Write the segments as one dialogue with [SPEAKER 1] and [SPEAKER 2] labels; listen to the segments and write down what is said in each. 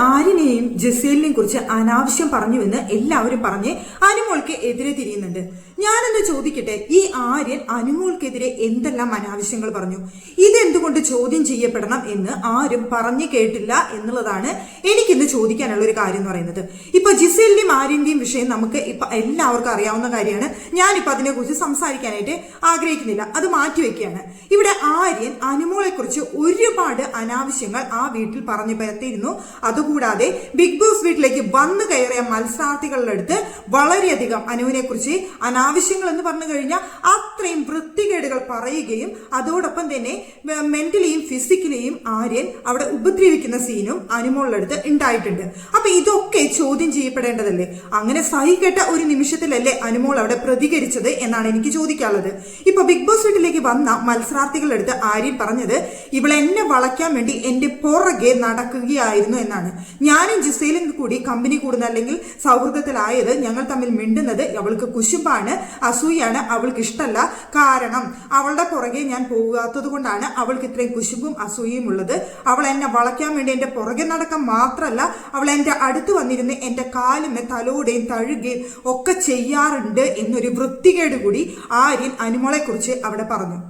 [SPEAKER 1] ആര്യനെയും ജസേലിനെയും കുറിച്ച് അനാവശ്യം പറഞ്ഞുവെന്ന് എല്ലാവരും പറഞ്ഞ് അനുമോൾക്ക് എതിരെ തിരിയുന്നുണ്ട്. ഞാനെന്ന് ചോദിക്കട്ടെ, ഈ ആര്യൻ അനുമോൾക്കെതിരെ എന്തെല്ലാം അനാവശ്യങ്ങൾ പറഞ്ഞു? ഇതെന്തുകൊണ്ട് ചോദ്യം ചെയ്യപ്പെടണം എന്ന് ആരും പറഞ്ഞു കേട്ടില്ല എന്നുള്ളതാണ് എനിക്കിന്ന് ചോദിക്കാനുള്ള ഒരു കാര്യം എന്ന് പറയുന്നത്. ഇപ്പൊ ജിസേലിന്റെയും ആര്യന്റെയും വിഷയം നമുക്ക് ഇപ്പൊ എല്ലാവർക്കും അറിയാവുന്ന കാര്യമാണ്. ഞാനിപ്പോ അതിനെക്കുറിച്ച് സംസാരിക്കാനായിട്ട് ആഗ്രഹിക്കുന്നില്ല, അത് മാറ്റിവെക്കുകയാണ്. ഇവിടെ ആര്യൻ അനുമോളെ കുറിച്ച് ഒരുപാട് അനാവശ്യങ്ങൾ ആ വീട്ടിൽ പറഞ്ഞു പരത്തിയിരുന്നു. അതുകൂടാതെ ബിഗ് ബോസ് വീട്ടിലേക്ക് വന്നു കയറിയ മത്സരാർത്ഥികളുടെ അടുത്ത് വളരെയധികം അനുവിനെ കുറിച്ച് അനാവശ്യങ്ങൾ എന്ന് പറഞ്ഞു കഴിഞ്ഞാൽ അത്രയും വൃത്തികേടുകൾ പറയുകയും അതോടൊപ്പം തന്നെ മെന്റലിയും ഫിസിക്കലിയും ആര്യൻ അവിടെ ഉപദ്രവിക്കുന്ന സീനും അനുമോളുടെ അടുത്ത് ഉണ്ടായിട്ടുണ്ട്. അപ്പൊ ഇതൊക്കെ ചോദ്യം ചെയ്യപ്പെടേണ്ടതല്ലേ? അങ്ങനെ സഹികെട്ട ഒരു നിമിഷത്തിലല്ലേ അനുമോൾ അവിടെ പ്രതികരിച്ചത് എന്നാണ് എനിക്ക് ചോദിക്കാനുള്ളത്. ഇപ്പൊ ബിഗ് ബോസ് വീട്ടിലേക്ക് വന്ന മത്സരാർത്ഥികളുടെ അടുത്ത് ആര്യൻ പറഞ്ഞത്, ഇവളെ എന്നെ വളയ്ക്കാൻ വേണ്ടി എന്റെ പുറകെ നടക്കുകയായിരുന്നു എന്നാണ്. ഞാനും ജിസേലും കൂടി കമ്പനി കൂടുന്ന അല്ലെങ്കിൽ സൗഹൃദത്തിലായത്, ഞങ്ങൾ തമ്മിൽ മിണ്ടുന്നത് അവൾക്ക് കുശുമ്പാണ്, അസൂയാണ്, അവൾക്ക് ഇഷ്ടമല്ല. കാരണം അവളുടെ പുറകെ ഞാൻ പോകാത്തത് കൊണ്ടാണ് അവൾക്ക് ഇത്രയും കുശുമ്പും അസൂയയും ഉള്ളത്. അവൾ എന്നെ വളയ്ക്കാൻ വേണ്ടി എന്റെ പുറകെ നടക്കാൻ മാത്രമല്ല, അവൾ എന്റെ അടുത്ത് വന്നിരുന്ന് എന്റെ കാലുമേ തലോടെയും തഴുകുകയും ഒക്കെ ചെയ്യാറുണ്ട് എന്നൊരു വൃത്തികേട് കൂടി ആര്യൻ അനുമോളെ കുറിച്ച് അവിടെ പറഞ്ഞു.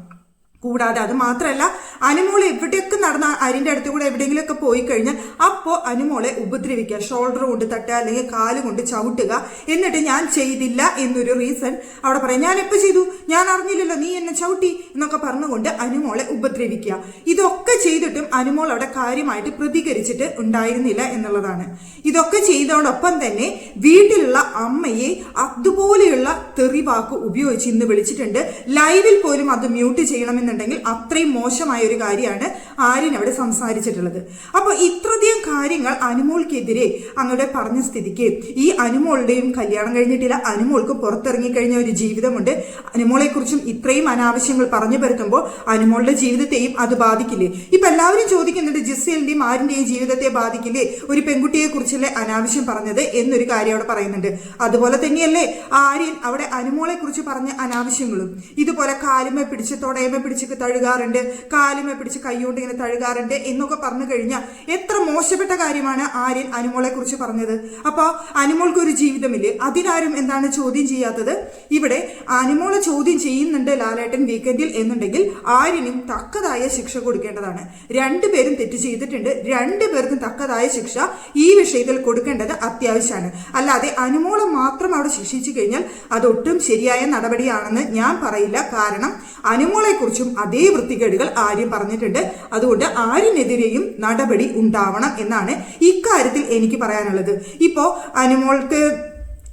[SPEAKER 1] കൂടാതെ അത് മാത്രമല്ല, അനുമോളെ എവിടെയൊക്കെ നടന്ന ആര്യന്റെ അടുത്ത് കൂടെ എവിടെയെങ്കിലുമൊക്കെ പോയി കഴിഞ്ഞാൽ അപ്പോൾ അനുമോളെ ഉപദ്രവിക്കുക, ഷോൾഡർ കൊണ്ട് തട്ടുക അല്ലെങ്കിൽ കാല് കൊണ്ട് ചവിട്ടുക, എന്നിട്ട് ഞാൻ ചെയ്തില്ല എന്നൊരു റീസൺ അവിടെ പറയാം. ഞാൻ എപ്പോൾ ചെയ്തു, ഞാൻ അറിഞ്ഞില്ലല്ലോ, നീ എന്നെ ചവിട്ടി എന്നൊക്കെ പറഞ്ഞുകൊണ്ട് അനുമോളെ ഉപദ്രവിക്കുക. ഇതൊക്കെ ചെയ്തിട്ടും അനുമോൾ അവിടെ കാര്യമായിട്ട് പ്രതികരിച്ചിട്ട് ഉണ്ടായിരുന്നില്ല എന്നുള്ളതാണ്. ഇതൊക്കെ ചെയ്തതോടൊപ്പം തന്നെ വീട്ടിലുള്ള അമ്മയെ അതുപോലെയുള്ള തെറിവാക്ക് ഉപയോഗിച്ച് ഇന്ന് വിളിച്ചിട്ടുണ്ട്. ലൈവിൽ പോലും അത് മ്യൂട്ട് ചെയ്യണമെന്ന് ുണ്ടെങ്കിൽ അത്രയും മോശമായ ഒരു കാര്യമാണ് ആര്യൻ അവിടെ സംസാരിച്ചിട്ടുള്ളത്. അപ്പൊ ഇത്രയധികം കാര്യങ്ങൾ അനുമോൾക്കെതിരെ അങ്ങോട്ട് പറഞ്ഞ സ്ഥിതിക്ക് ഈ അനുമോളുടെയും കല്യാണം കഴിഞ്ഞിട്ടില്ല, അനുമോൾക്ക് പുറത്തിറങ്ങിക്കഴിഞ്ഞ ഒരു ജീവിതമുണ്ട്. അനുമോളെ കുറിച്ചും ഇത്രയും അനാവശ്യങ്ങൾ പറഞ്ഞു പരത്തുമ്പോൾ അനുമോളുടെ ജീവിതത്തെയും അത് ബാധിക്കില്ലേ? ഇപ്പൊ എല്ലാവരും ചോദിക്കുന്നുണ്ട്, ജിസേലിന്റെയും ആര്യന്റെയും ജീവിതത്തെ ബാധിക്കില്ലേ ഒരു പെൺകുട്ടിയെ കുറിച്ചല്ലേ അനാവശ്യം പറഞ്ഞത് എന്നൊരു കാര്യം അവിടെ പറയുന്നുണ്ട്. അതുപോലെ തന്നെയല്ലേ ആര്യൻ അവിടെ അനുമോളെ കുറിച്ച് പറഞ്ഞ അനാവശ്യങ്ങളും. ഇതുപോലെ കാലുമേ പിടിച്ച് തൊടയമേ പിടിച്ച് തഴുകാറുണ്ട്, കാലുമേ പിടിച്ച് കൈകൊണ്ട് ഇങ്ങനെ തഴുകാറുണ്ട് എന്നൊക്കെ പറഞ്ഞു കഴിഞ്ഞാൽ എത്ര മോശപ്പെട്ട കാര്യമാണ് ആര്യൻ അനുമോളെ കുറിച്ച് പറഞ്ഞത്. അപ്പൊ അനുമോൾക്കൊരു ജീവിതമില്ലേ? അതിനാരും എന്താണ് ചോദ്യം ചെയ്യാത്തത്? ഇവിടെ അനുമോളെ ചോദ്യം ചെയ്യുന്നുണ്ട് ലാലേട്ടൻ വീക്കെൻഡിൽ എന്നുണ്ടെങ്കിൽ ആര്യനും തക്കതായ ശിക്ഷ കൊടുക്കേണ്ടതാണ്. രണ്ടുപേരും തെറ്റ് ചെയ്തിട്ടുണ്ട്, രണ്ടുപേർക്കും തക്കതായ ശിക്ഷ ഈ വിഷയത്തിൽ കൊടുക്കേണ്ടത് അത്യാവശ്യമാണ്. അല്ലാതെ അനുമോളെ മാത്രം അവിടെ ശിക്ഷിച്ചു കഴിഞ്ഞാൽ അതൊട്ടും ശരിയായ നടപടിയാണെന്ന് ഞാൻ പറയില്ല. കാരണം അനുമോളെ കുറിച്ചും അതേ വൃത്തികേടുകൾ ആര്യൻ പറഞ്ഞിട്ടുണ്ട്. അതുകൊണ്ട് ആര്യനെതിരെയും നടപടി ഉണ്ടാവണം എന്നാണ് ഇക്കാര്യത്തിൽ എനിക്ക് പറയാനുള്ളത്. ഇപ്പോ അനുമോൾക്ക്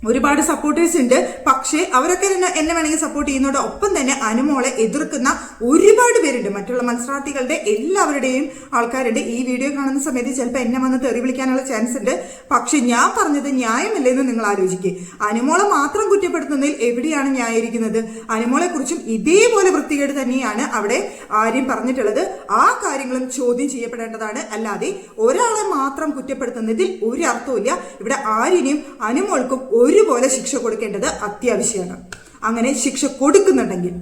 [SPEAKER 1] ഒരുപാട് സപ്പോർട്ടേഴ്സ് ഉണ്ട്, പക്ഷേ അവരൊക്കെ എന്നെ വേണമെങ്കിൽ സപ്പോർട്ട് ചെയ്യുന്നതോടൊപ്പം തന്നെ അനുമോളെ എതിർക്കുന്ന ഒരുപാട് പേരുണ്ട്. മറ്റുള്ള മത്സരാർത്ഥികളുടെ എല്ലാവരുടെയും ആൾക്കാരുണ്ട്. ഈ വീഡിയോ കാണുന്ന സമയത്ത് ചിലപ്പോൾ എന്നെ വന്ന് തെറി വിളിക്കാനുള്ള ചാൻസ് ഉണ്ട്. പക്ഷെ ഞാൻ പറഞ്ഞത് ന്യായമല്ലെന്ന് നിങ്ങൾ ആലോചിക്കുക. അനുമോളെ മാത്രം കുറ്റപ്പെടുത്തുന്നതിൽ എവിടെയാണ് ന്യായീകരിക്കുന്നത്? അനുമോളെ കുറിച്ചും ഇതേപോലെ വൃത്തികേട് തന്നെയാണ് അവിടെ ആര്യൻ പറഞ്ഞിട്ടുള്ളത്. ആ കാര്യങ്ങളും ചോദ്യം ചെയ്യപ്പെടേണ്ടതാണ്. അല്ലാതെ ഒരാളെ മാത്രം കുറ്റപ്പെടുത്തുന്നതിൽ ഒരു അർത്ഥവുമില്ല. ഇവിടെ ആര്യനെയും അനുമോൾക്കും ഒരുപോലെ ശിക്ഷ കൊടുക്കേണ്ടത് അത്യാവശ്യമാണ്. അങ്ങനെ ശിക്ഷ കൊടുക്കുന്നുണ്ടെങ്കിൽ